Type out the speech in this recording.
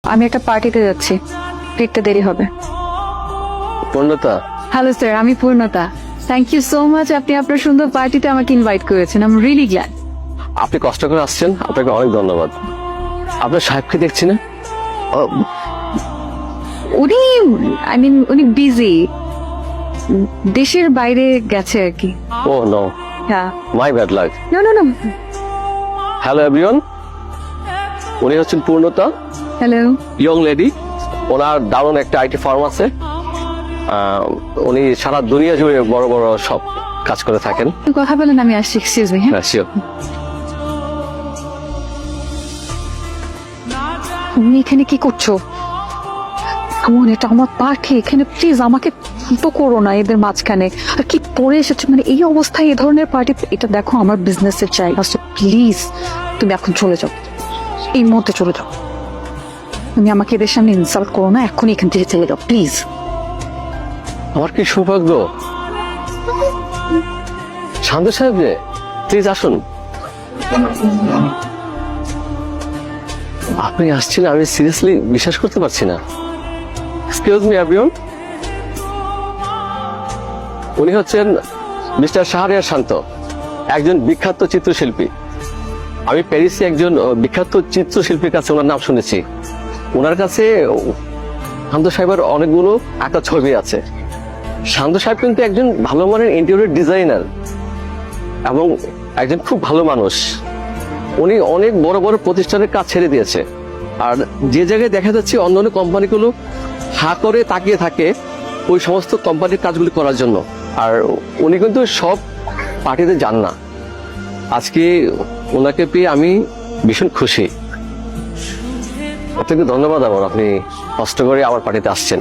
আমি একটা পার্টিতে যাচ্ছি, ফিরতে দেরি হবে। পূর্ণতা, হ্যালো স্যার, আমি পূর্ণতা। থ্যাংক ইউ সো মাচ, আপনি আপনার সুন্দর পার্টিতে আমাকে ইনভাইট করেছেন। I am really glad. আপনি কষ্ট করে আসছেন, আপনাকে অনেক ধন্যবাদ। আপনার সাহেবকে দেখছি না? উনি উনি বিজি, দেশের বাইরে গেছে আর কি। ও নো, হ্যাঁ। My bad luck. No no no. Hello everyone, উনি হচ্ছেন পূর্ণতা, হ্যালো। Young lady. ওনার দারুণ একটা আইটি ফার্ম আছে। উনি সারা দুনিয়া জুড়ে বড় বড় সব কাজ করে থাকেন। কথা বলেন, আমি আসছি। Excuse me. হ্যাঁ, হ্যাঁ, শিওর। তুমি এখানে কি করছো? কেমন, এটা আমার পার্টি, এখানে প্লিজ আমাকে তো করো না এদের মাঝখানে। আর কি পরে এসেছো, মানে এই অবস্থায় এই ধরনের পার্টি? এটা দেখো আমার বিজনেসের জায়গা, প্লিজ তুমি এখন চলে যাও, এই মুহূর্তে চলে যাও। তুমি আমাকে এদের সামনে ইনসাল্ট করো না, এখনই এখান থেকে চলে যাও প্লিজ। আমার কি সৌভাগ্য। শান্ত সাহেব রে, প্লিজ আসুন। আপনি আসছেন, আমি সিরিয়াসলি বিশ্বাস করতে পারছি না। এক্সকিউজ মি এভরিওয়ান, উনি হচ্ছেন মিস্টার শাহরিয়ার শান্ত, একজন বিখ্যাত চিত্রশিল্পী। আমি প্যারিসে একজন বিখ্যাত চিত্রশিল্পীর কাছে ওনার নাম শুনেছি। ওনার কাছে শান্ত সাহেবের অনেকগুলো আঁকা ছবি আছে। শান্ত সাহেব কিন্তু একজন ভালো মানের ইন্টেরিয়র ডিজাইনার এবং একজন খুব ভালো মানুষ। উনি অনেক বড় বড় প্রতিষ্ঠানের কাজ ছেড়ে দিয়েছে, আর যে জায়গায় দেখা যাচ্ছে অন্য অন্য কোম্পানিগুলো হা করে তাকিয়ে থাকে ওই সমস্ত কোম্পানির কাজগুলি করার জন্য, আর উনি কিন্তু সব পার্টিতে যান না। আজকে ওনাকে পেয়ে আমি ভীষণ খুশি। আপনাকে ধন্যবাদ। আপনি কষ্ট করে আমার পার্টিতে আসছেন।